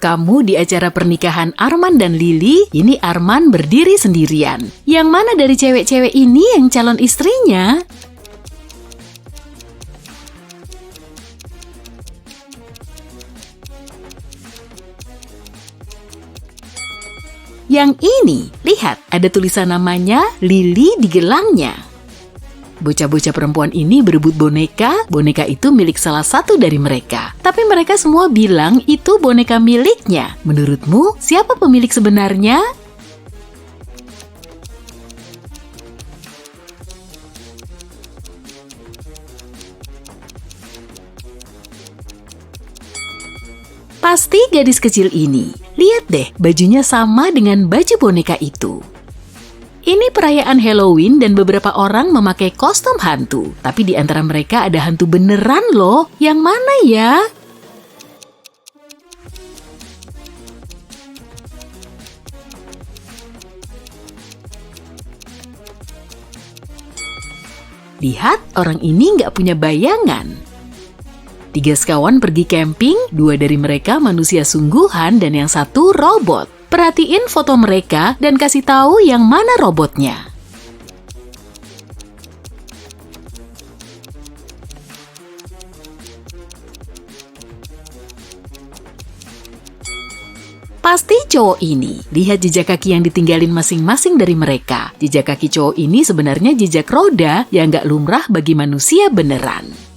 Kamu di acara pernikahan Arman dan Lily, ini Arman berdiri sendirian. Yang mana dari cewek-cewek ini yang calon istrinya? Yang ini, lihat, ada tulisan namanya Lily di gelangnya. Bocah-bocah perempuan ini berebut boneka itu milik salah satu dari mereka. Tapi mereka semua bilang itu boneka miliknya. Menurutmu, siapa pemilik sebenarnya? Pasti gadis kecil ini. Lihat deh, bajunya sama dengan baju boneka itu. Ini perayaan Halloween dan beberapa orang memakai kostum hantu. Tapi di antara mereka ada hantu beneran loh. Yang mana ya? Lihat, orang ini nggak punya bayangan. 3 sekawan pergi camping, 2 dari mereka manusia sungguhan dan yang 1 robot. Perhatiin foto mereka dan kasih tahu yang mana robotnya. Pasti cowok ini. Lihat jejak kaki yang ditinggalin masing-masing dari mereka. Jejak kaki cowok ini sebenarnya jejak roda yang nggak lumrah bagi manusia beneran.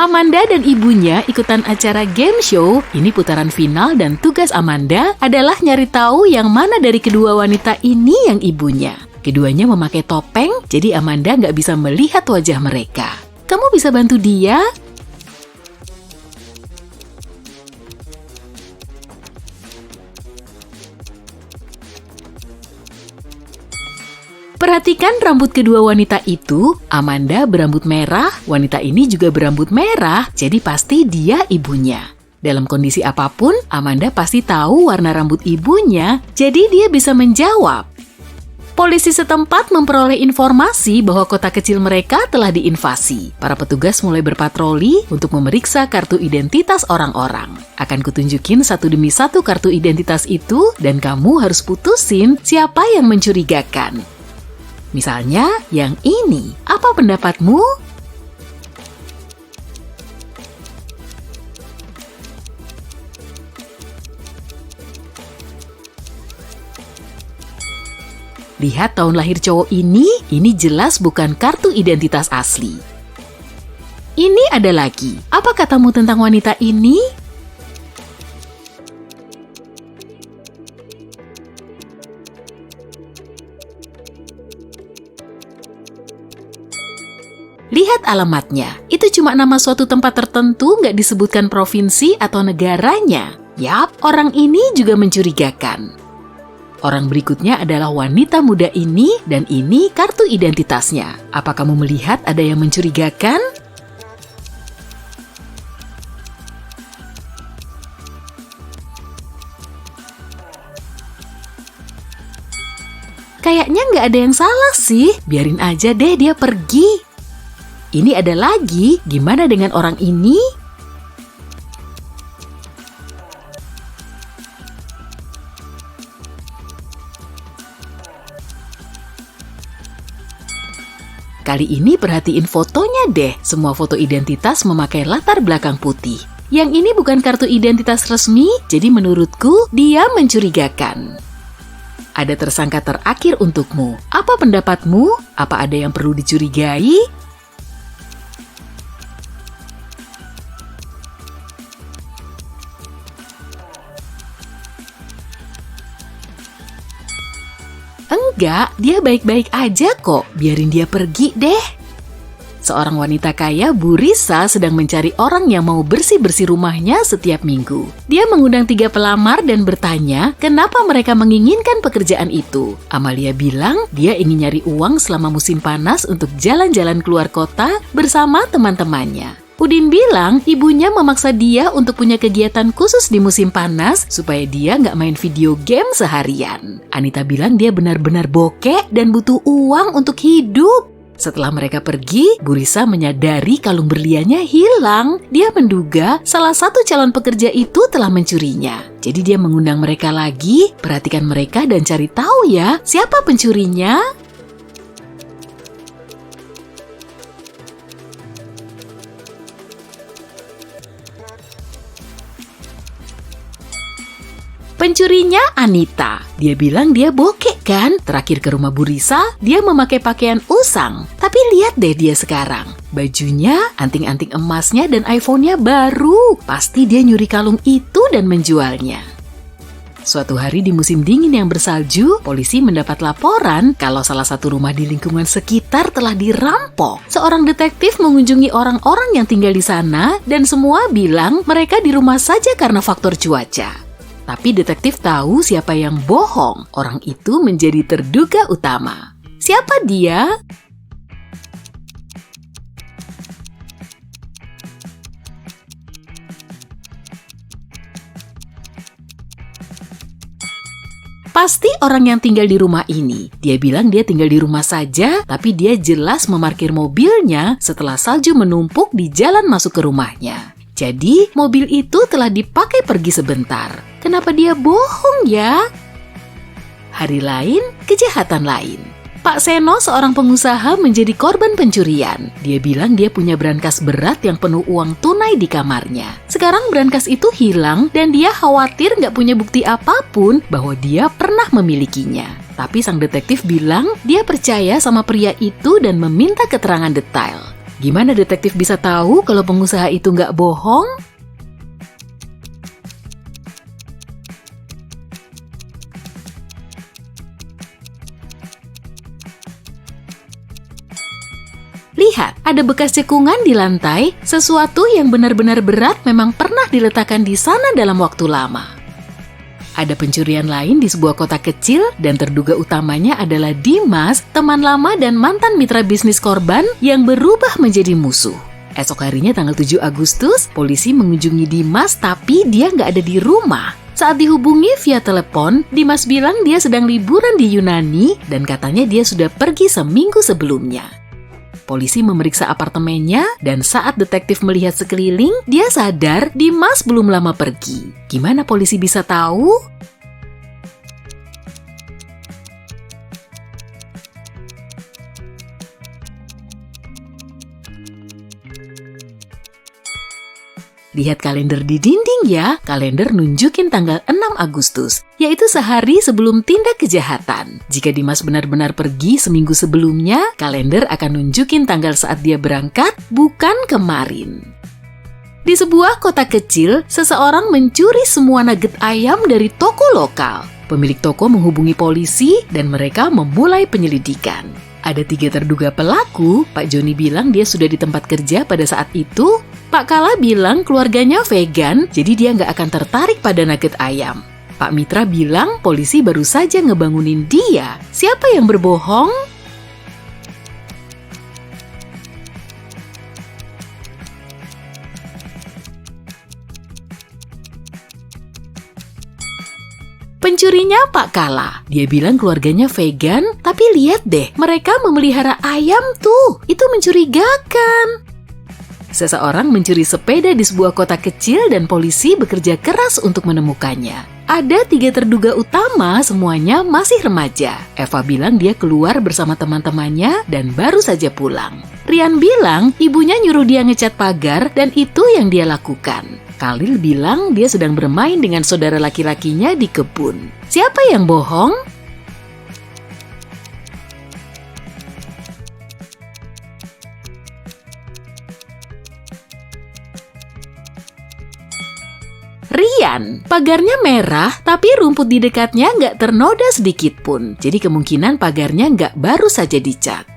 Amanda dan ibunya ikutan acara game show. Ini putaran final dan tugas Amanda adalah nyari tahu yang mana dari kedua wanita ini yang ibunya. Keduanya memakai topeng, jadi Amanda nggak bisa melihat wajah mereka. Kamu bisa bantu dia? Perhatikan rambut kedua wanita itu, Amanda berambut merah, wanita ini juga berambut merah, jadi pasti dia ibunya. Dalam kondisi apapun, Amanda pasti tahu warna rambut ibunya, jadi dia bisa menjawab. Polisi setempat memperoleh informasi bahwa kota kecil mereka telah diinvasi. Para petugas mulai berpatroli untuk memeriksa kartu identitas orang-orang. Akan kutunjukin satu demi satu kartu identitas itu, dan kamu harus putusin siapa yang mencurigakan. Misalnya, yang ini. Apa pendapatmu? Lihat tahun lahir cowok ini jelas bukan kartu identitas asli. Ini ada lagi. Apa katamu tentang wanita ini? Lihat alamatnya, itu cuma nama suatu tempat tertentu, nggak disebutkan provinsi atau negaranya. Yap, orang ini juga mencurigakan. Orang berikutnya adalah wanita muda ini, dan ini kartu identitasnya. Apa kamu melihat ada yang mencurigakan? Kayaknya nggak ada yang salah sih, biarin aja deh dia pergi. Ini ada lagi, gimana dengan orang ini? Kali ini perhatiin fotonya deh, semua foto identitas memakai latar belakang putih. Yang ini bukan kartu identitas resmi, jadi menurutku dia mencurigakan. Ada tersangka terakhir untukmu. Apa pendapatmu? Apa ada yang perlu dicurigai? Enggak, dia baik-baik aja kok. Biarin dia pergi deh. Seorang wanita kaya, Bu Risa, sedang mencari orang yang mau bersih-bersih rumahnya setiap minggu. Dia mengundang 3 pelamar dan bertanya kenapa mereka menginginkan pekerjaan itu. Amalia bilang dia ingin nyari uang selama musim panas untuk jalan-jalan keluar kota bersama teman-temannya. Udin bilang ibunya memaksa dia untuk punya kegiatan khusus di musim panas supaya dia nggak main video game seharian. Anita bilang dia benar-benar bokeh dan butuh uang untuk hidup. Setelah mereka pergi, Bu Risa menyadari kalung berliannya hilang. Dia menduga salah satu calon pekerja itu telah mencurinya. Jadi dia mengundang mereka lagi, perhatikan mereka dan cari tahu ya, siapa pencurinya. Pencurinya Anita. Dia bilang dia bokek kan? Terakhir ke rumah Bu Risa, dia memakai pakaian usang. Tapi lihat deh dia sekarang. Bajunya, anting-anting emasnya, dan iPhone-nya baru. Pasti dia nyuri kalung itu dan menjualnya. Suatu hari di musim dingin yang bersalju, polisi mendapat laporan kalau salah satu rumah di lingkungan sekitar telah dirampok. Seorang detektif mengunjungi orang-orang yang tinggal di sana dan semua bilang mereka di rumah saja karena faktor cuaca. Tapi detektif tahu siapa yang bohong. Orang itu menjadi terduga utama. Siapa dia? Pasti orang yang tinggal di rumah ini. Dia bilang dia tinggal di rumah saja, tapi dia jelas memarkir mobilnya setelah salju menumpuk di jalan masuk ke rumahnya. Jadi, mobil itu telah dipakai pergi sebentar. Kenapa dia bohong ya? Hari lain, kejahatan lain. Pak Seno, seorang pengusaha, menjadi korban pencurian. Dia bilang dia punya brankas berat yang penuh uang tunai di kamarnya. Sekarang brankas itu hilang dan dia khawatir nggak punya bukti apapun bahwa dia pernah memilikinya. Tapi sang detektif bilang dia percaya sama pria itu dan meminta keterangan detail. Gimana detektif bisa tahu kalau pengusaha itu nggak bohong? Lihat, ada bekas cekungan di lantai, sesuatu yang benar-benar berat memang pernah diletakkan di sana dalam waktu lama. Ada pencurian lain di sebuah kota kecil dan terduga utamanya adalah Dimas, teman lama dan mantan mitra bisnis korban yang berubah menjadi musuh. Esok harinya tanggal 7 Agustus, polisi mengunjungi Dimas tapi dia nggak ada di rumah. Saat dihubungi via telepon, Dimas bilang dia sedang liburan di Yunani dan katanya dia sudah pergi seminggu sebelumnya. Polisi memeriksa apartemennya dan saat detektif melihat sekeliling, dia sadar Dimas belum lama pergi. Gimana polisi bisa tahu? Lihat kalender di dinding ya, kalender nunjukin tanggal 6 Agustus, yaitu sehari sebelum tindak kejahatan. Jika Dimas benar-benar pergi seminggu sebelumnya, kalender akan nunjukin tanggal saat dia berangkat, bukan kemarin. Di sebuah kota kecil, seseorang mencuri semua nugget ayam dari toko lokal. Pemilik toko menghubungi polisi dan mereka memulai penyelidikan. Ada 3 terduga pelaku. Pak Joni bilang dia sudah di tempat kerja pada saat itu. Pak Kala bilang keluarganya vegan, jadi dia nggak akan tertarik pada nugget ayam. Pak Mitra bilang polisi baru saja ngebangunin dia. Siapa yang berbohong? Pencurinya Pak Kala. Dia bilang keluarganya vegan, tapi lihat deh, mereka memelihara ayam tuh. Itu mencurigakan. Seseorang mencuri sepeda di sebuah kota kecil dan polisi bekerja keras untuk menemukannya. Ada 3 terduga utama, semuanya masih remaja. Eva bilang dia keluar bersama teman-temannya dan baru saja pulang. Rian bilang ibunya nyuruh dia ngecat pagar dan itu yang dia lakukan. Khalil bilang dia sedang bermain dengan saudara laki-lakinya di kebun. Siapa yang bohong? Rian, pagarnya merah tapi rumput di dekatnya nggak ternoda sedikit pun. Jadi kemungkinan pagarnya nggak baru saja dicat.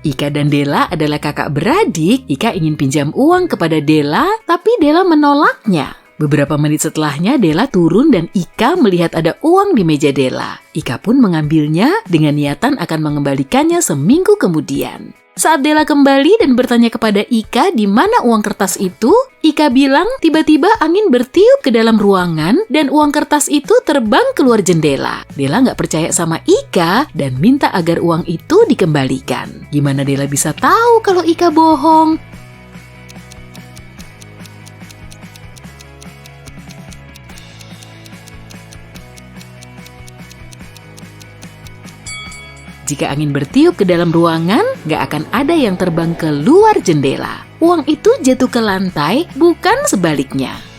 Ika dan Dela adalah kakak beradik. Ika ingin pinjam uang kepada Dela, tapi Dela menolaknya. Beberapa menit setelahnya Dela turun dan Ika melihat ada uang di meja Dela. Ika pun mengambilnya dengan niatan akan mengembalikannya seminggu kemudian. Saat Della kembali dan bertanya kepada Ika di mana uang kertas itu, Ika bilang tiba-tiba angin bertiup ke dalam ruangan dan uang kertas itu terbang keluar jendela. Della nggak percaya sama Ika dan minta agar uang itu dikembalikan. Gimana Della bisa tahu kalau Ika bohong? Jika angin bertiup ke dalam ruangan, nggak akan ada yang terbang keluar jendela. Uang itu jatuh ke lantai, bukan sebaliknya.